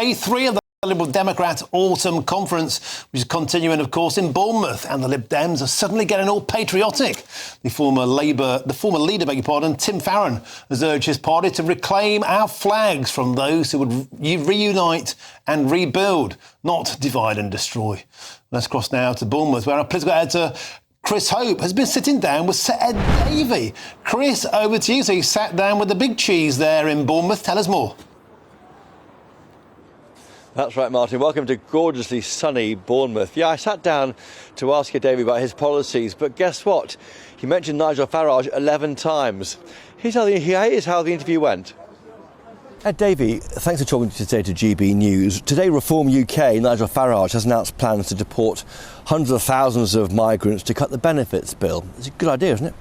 day 3 of the Liberal Democrat Autumn Conference, which is continuing, of course, in Bournemouth, and the Lib Dems are suddenly getting all patriotic. The former leader, Tim Farron, has urged his party to reclaim our flags from those who would reunite and rebuild, not divide and destroy. Let's cross now to Bournemouth, where our political editor Chris Hope has been sitting down with Sir Ed Davey. Chris, over to you. So you sat down with the big cheese there in Bournemouth. Tell us more. That's right, Martin. Welcome to gorgeously sunny Bournemouth. Yeah, I sat down to ask Ed Davey about his policies, but guess what? He mentioned Nigel Farage 11 times. Here's how the interview went. Ed Davey, thanks for talking today to GB News. Today, Reform UK, Nigel Farage has announced plans to deport hundreds of thousands of migrants to cut the benefits bill. It's a good idea, isn't it?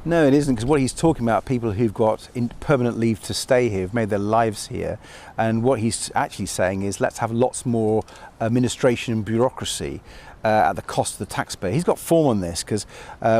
No, it isn't, because what he's talking about, people who've got permanent leave to stay here, who've made their lives here, and what he's actually saying is let's have lots more administration and bureaucracy at the cost of the taxpayer. He's got form on this, because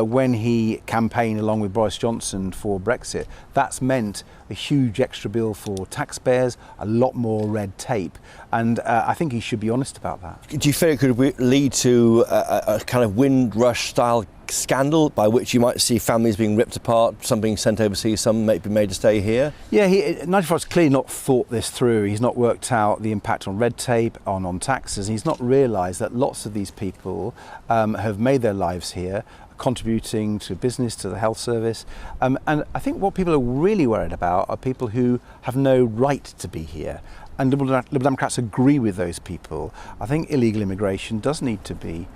when he campaigned along with Boris Johnson for Brexit, that's meant a huge extra bill for taxpayers, a lot more red tape, and I think he should be honest about that. Do you fear it could lead to a kind of Windrush style scandal by which you might see families being ripped apart, some being sent overseas, some may be made to stay here? Yeah, Nigel Farage's clearly not thought this through. He's not worked out the impact on red tape, on taxes. He's not realised that lots of these people have made their lives here, contributing to business, to the health service. And I think what people are really worried about are people who have no right to be here. And Liberal Democrats agree with those people. I think illegal immigration does need to be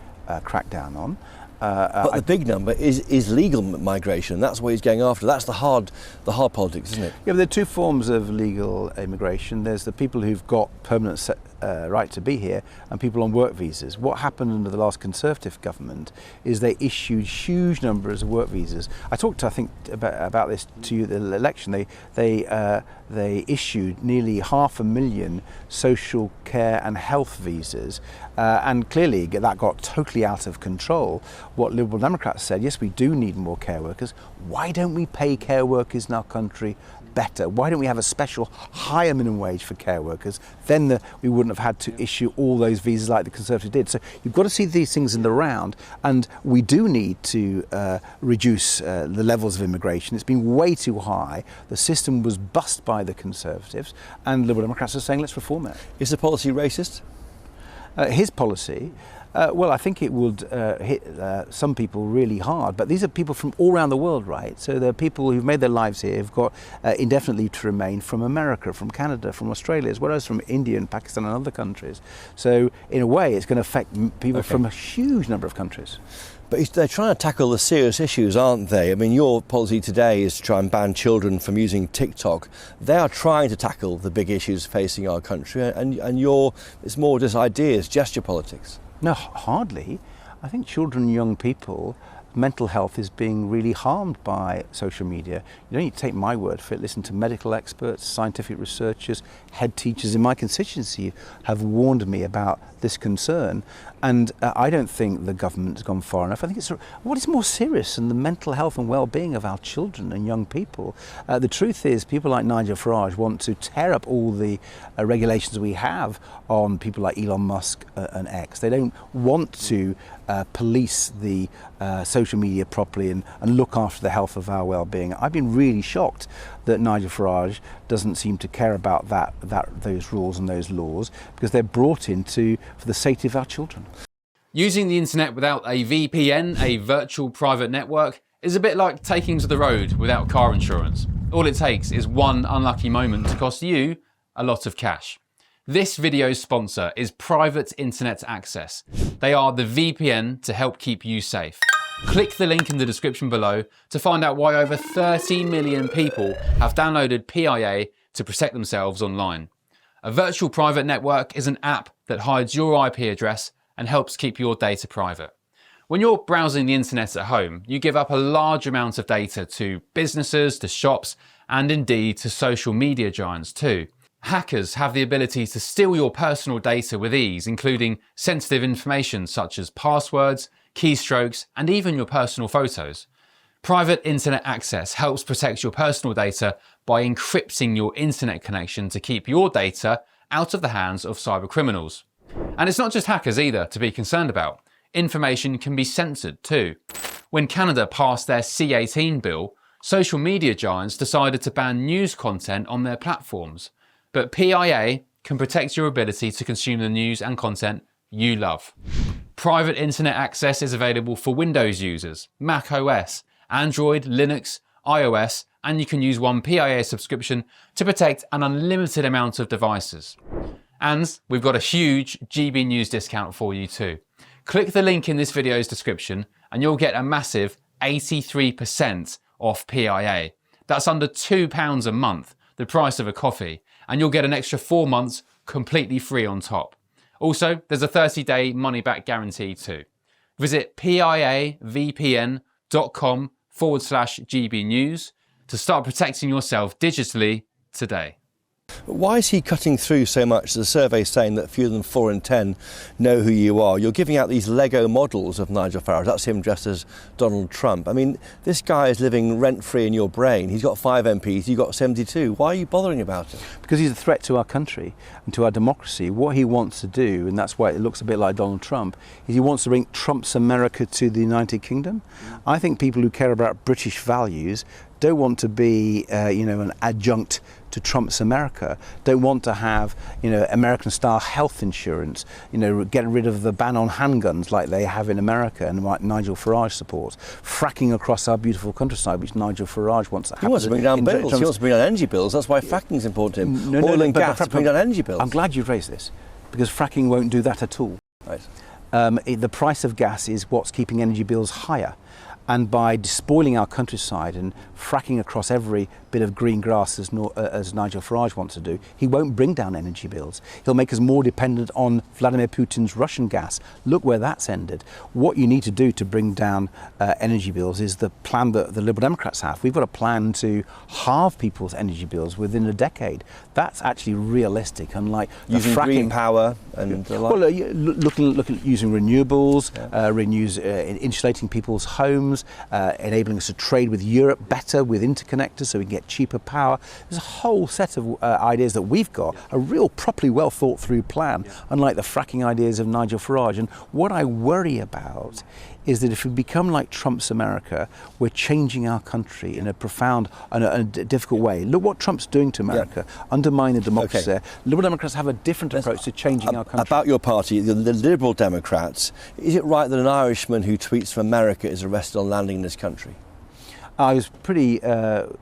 cracked down on. But the big number is legal migration. That's what he's going after. That's the hard politics, isn't it? Yeah, but there are two forms of legal immigration. There's the people who've got permanent right to be here and people on work visas. What happened under the last Conservative government is they issued huge numbers of work visas. I talked, I think, about this to you at the election. They issued nearly 500,000 social care and health visas, and clearly that got totally out of control. What Liberal Democrats said, yes, we do need more care workers. Why don't we pay care workers in our country better? Why don't we have a special higher minimum wage for care workers? Then we wouldn't have had to issue all those visas like the Conservatives did. So you've got to see these things in the round, and we do need to reduce the levels of immigration. It's been way too high. The system was bust by the Conservatives, and Liberal Democrats are saying let's reform it. Is the policy racist? His policy? Well, I think it would hit some people really hard, but these are people from all around the world, right? So they're people who've made their lives here, who've got indefinite leave to remain from America, from Canada, from Australia, as well as from India and Pakistan and other countries. So in a way, it's going to affect people from a huge number of countries. But they're trying to tackle the serious issues, aren't they? I mean, your policy today is to try and ban children from using TikTok. They are trying to tackle the big issues facing our country, and it's more just ideas, gesture politics. No, hardly. I think children and young people, mental health is being really harmed by social media. You don't need to take my word for it. Listen to medical experts, scientific researchers, head teachers in my constituency have warned me about this concern. And I don't think the government has gone far enough. I think it's what is more serious than the mental health and well-being of our children and young people. The truth is, people like Nigel Farage want to tear up all the regulations we have on people like Elon Musk and X. They don't want to police the social media properly and look after the health of our well-being. I've been really shocked that Nigel Farage doesn't seem to care about those rules and those laws, because they're brought in for the safety of our children. Using the internet without a VPN, a virtual private network, is a bit like taking to the road without car insurance. All it takes is one unlucky moment to cost you a lot of cash. This video's sponsor is Private Internet Access. They are the VPN to help keep you safe. Click the link in the description below to find out why over 30 million people have downloaded PIA to protect themselves online. A virtual private network is an app that hides your IP address and helps keep your data private. When you're browsing the internet at home, you give up a large amount of data to businesses, to shops, and indeed to social media giants too. Hackers have the ability to steal your personal data with ease, including sensitive information such as passwords, keystrokes, and even your personal photos. Private Internet Access helps protect your personal data by encrypting your internet connection to keep your data out of the hands of cyber criminals. And it's not just hackers either to be concerned about. Information can be censored too. When Canada passed their C18 bill, social media giants decided to ban news content on their platforms. But PIA can protect your ability to consume the news and content you love. Private internet access is available for Windows users, Mac OS, Android, Linux, iOS, and you can use one PIA subscription to protect an unlimited amount of devices. And we've got a huge GBNews discount for you too. Click the link in this video's description and you'll get a massive 83% off PIA. That's under £2 a month, the price of a coffee, and you'll get an extra 4 months completely free on top. Also, there's a 30-day money-back guarantee too. Visit piavpn.com/GBnews to start protecting yourself digitally today. Why is he cutting through so much? The survey saying that fewer than 4 in 10 know who you are. You're giving out these Lego models of Nigel Farage. That's him dressed as Donald Trump. I mean, this guy is living rent-free in your brain. He's got 5 MPs, you've got 72. Why are you bothering about it? Because he's a threat to our country and to our democracy. What he wants to do, and that's why it looks a bit like Donald Trump, is he wants to bring Trump's America to the United Kingdom. I think people who care about British values don't want to be, an adjunct to Trump's America, don't want to have, American-style health insurance, getting rid of the ban on handguns like they have in America and what Nigel Farage supports, fracking across our beautiful countryside, which Nigel Farage wants to happen. He wants to bring down bills. He wants to bring down energy bills. That's why fracking is important to him. Oil and gas to bring down energy bills. I'm glad you've raised this, because fracking won't do that at all. Right. The price of gas is what's keeping energy bills higher. And by despoiling our countryside and fracking across every bit of green grass as Nigel Farage wants to do, he won't bring down energy bills. He'll make us more dependent on Vladimir Putin's Russian gas. Look where that's ended. What you need to do to bring down energy bills is the plan that the Liberal Democrats have. We've got a plan to halve people's energy bills within a decade. That's actually realistic, unlike using fracking. Green power and the like. Well, look at using renewables, insulating people's homes, enabling us to trade with Europe better with interconnectors so we can get cheaper power. There's a whole set of ideas that we've got, a real properly well thought through plan, unlike the fracking ideas of Nigel Farage. And what I worry about is that if we become like Trump's America, we're changing our country in a profound and a difficult way. Look what Trump's doing to America, undermine the democracy. Okay. Liberal Democrats have a different approach to changing our country. About your party, the Liberal Democrats, is it right that an Irishman who tweets from America is arrested on landing in this country? I was pretty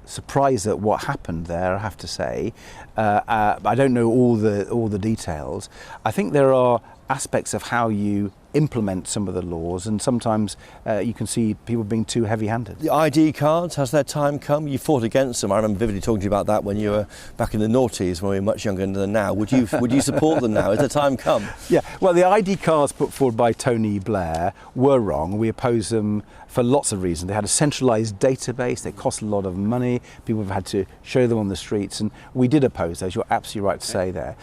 surprised at what happened there, I have to say. I don't know all the details. I think there are aspects of how you implement some of the laws, and sometimes you can see people being too heavy-handed. The ID cards, has their time come? You fought against them. I remember vividly talking to you about that when you were back in the noughties, when we were much younger than now. Would you support them now? Has their time come? Yeah, well, the ID cards put forward by Tony Blair were wrong. We opposed them for lots of reasons. They had a centralised database, they cost a lot of money, people have had to show them on the streets, and we did oppose those. You're absolutely right to say there.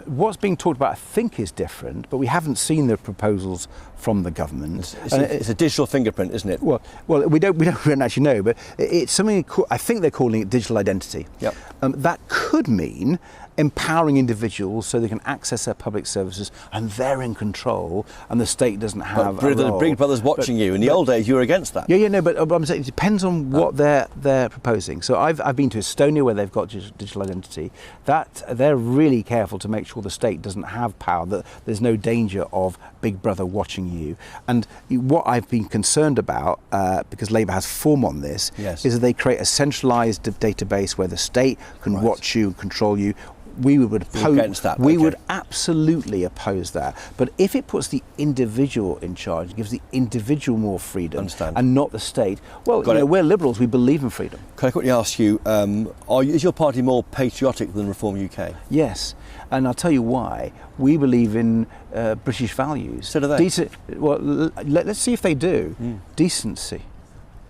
What's being talked about, I think, is different, but we haven't seen the proposals from the government. It's a digital fingerprint, isn't it? Well, we don't actually know, but it's something. I think they're calling it digital identity. Yep. That could mean empowering individuals so they can access their public services and they're in control and the state doesn't have a role. Big Brother's watching you. In the old days, you were against that. But I'm saying it depends on what they're proposing. So I've been to Estonia where they've got digital identity. That they're really careful to make sure the state doesn't have power, that there's no danger of Big Brother watching you. And what I've been concerned about, because Labour has form on this, is that they create a centralised database where the state can watch you and control you. We would oppose that. We would absolutely oppose that. But if it puts the individual in charge, gives the individual more freedom, and not the state, well, we're liberals. We believe in freedom. Can I quickly ask you, is your party more patriotic than Reform UK? Yes, and I'll tell you why. We believe in British values. So do they? Let's see if they do. Decency,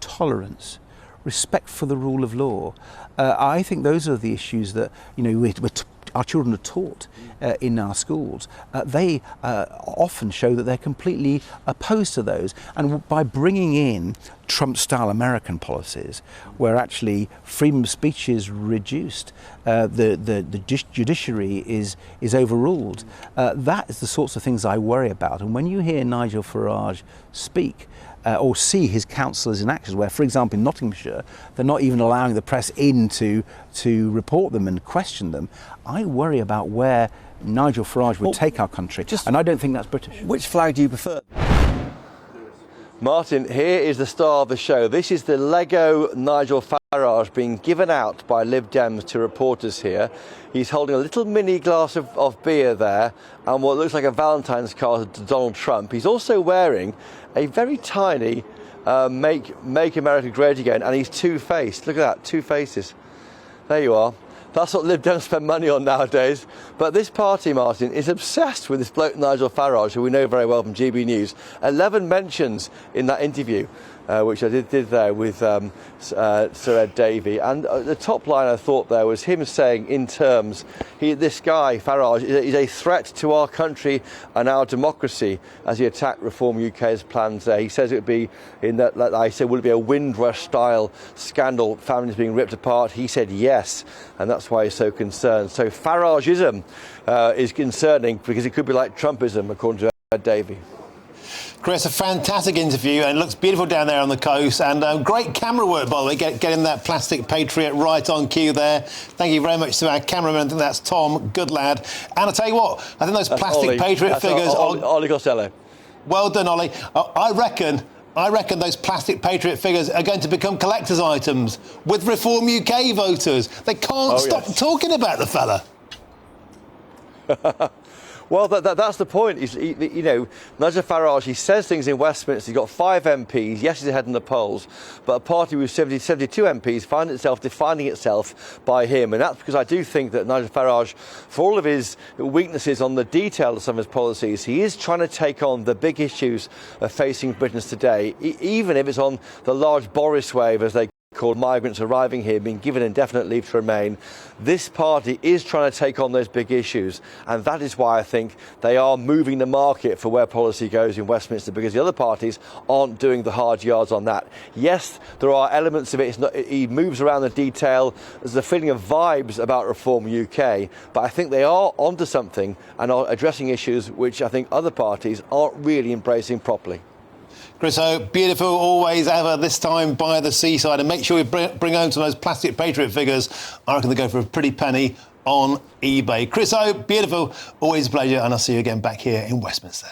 tolerance, respect for the rule of law. I think those are the issues that we're our children are taught in our schools, they often show that they're completely opposed to those. And by bringing in Trump-style American policies, where actually freedom of speech is reduced, the judiciary is overruled, that is the sorts of things I worry about. And when you hear Nigel Farage speak, or see his councillors in action, where, for example, in Nottinghamshire, they're not even allowing the press in to report them and question them, I worry about where Nigel Farage would take our country, and I don't think that's British. Which flag do you prefer? Martin, here is the star of the show. This is the Lego Nigel Farage being given out by Lib Dems to reporters here. He's holding a little mini glass of beer there and what looks like a Valentine's card to Donald Trump. He's also wearing a very tiny Make America Great Again, and he's two-faced. Look at that, two faces. There you are. That's what Lib Dems spend money on nowadays. But this party, Martin, is obsessed with this bloke Nigel Farage, who we know very well from GB News. 11 mentions in that interview, which I did there with Sir Ed Davey. And the top line I thought there was him saying in terms, this guy, Farage, is a threat to our country and our democracy as he attacked Reform UK's plans there. He says it would be, in that, like I said, would it be a Windrush-style scandal, families being ripped apart? He said yes, and that's why he's so concerned. So Farageism is concerning because it could be like Trumpism, according to Ed Davey. Chris, a fantastic interview, and it looks beautiful down there on the coast, and great camera work, by the way, getting that plastic Patriot right on cue there. Thank you very much to our cameraman. I think that's Tom, good lad. And I'll tell you what, I think those plastic Patriot figures... Ollie Costello. Well done, Ollie. I reckon those plastic Patriot figures are going to become collector's items with Reform UK voters. They can't stop talking about the fella. Well, that's the point. You know, Nigel Farage, he says things in Westminster. He's got 5 MPs. Yes, he's ahead in the polls, but a party with 72 MPs finds itself defining itself by him. And that's because I do think that Nigel Farage, for all of his weaknesses on the detail of some of his policies, he is trying to take on the big issues facing Britons today, even if it's on the large Boris wave, as they called migrants arriving here, being given indefinite leave to remain. This party is trying to take on those big issues, and that is why I think they are moving the market for where policy goes in Westminster, because the other parties aren't doing the hard yards on that. Yes, there are elements of it. He moves around the detail. There's a feeling of vibes about Reform UK, but I think they are onto something and are addressing issues which I think other parties aren't really embracing properly. Chris O, beautiful always, ever, this time by the seaside. And make sure you bring home some of those plastic Patriot figures. I reckon they go for a pretty penny on eBay. Chris O, beautiful, always a pleasure, and I'll see you again back here in Westminster.